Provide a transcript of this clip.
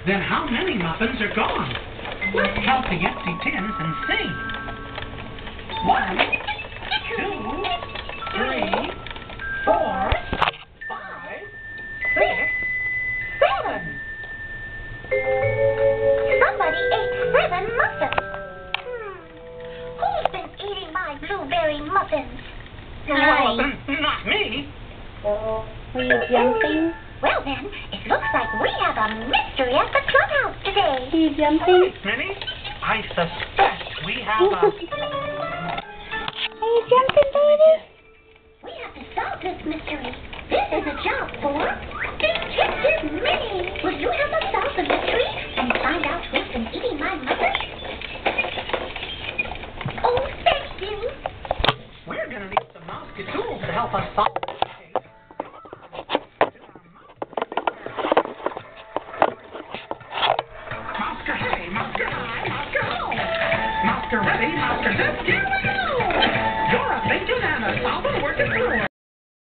Then how many muffins are gone? Let's count the empty tins and see. 1, 2, 3, 4, 5, 6, 7. Somebody ate 7 muffins. Who's been eating my blueberry muffins? Well, not me. Were you jumping? Well then, it looks like we have a mystery at the clubhouse today. Are you jumping? Minnie, I suspect we have a... Are you jumping, baby? We have to solve this mystery. This is a job for Detective Minnie. Will you help us solve the mystery and find out who's been eating my muffins? Oh, thank you. We're going to need some Mouseketools to help us solve this case. Mousker hey, Mousker hi, Mousker ho. Mousker ready, Mousker set, get ready.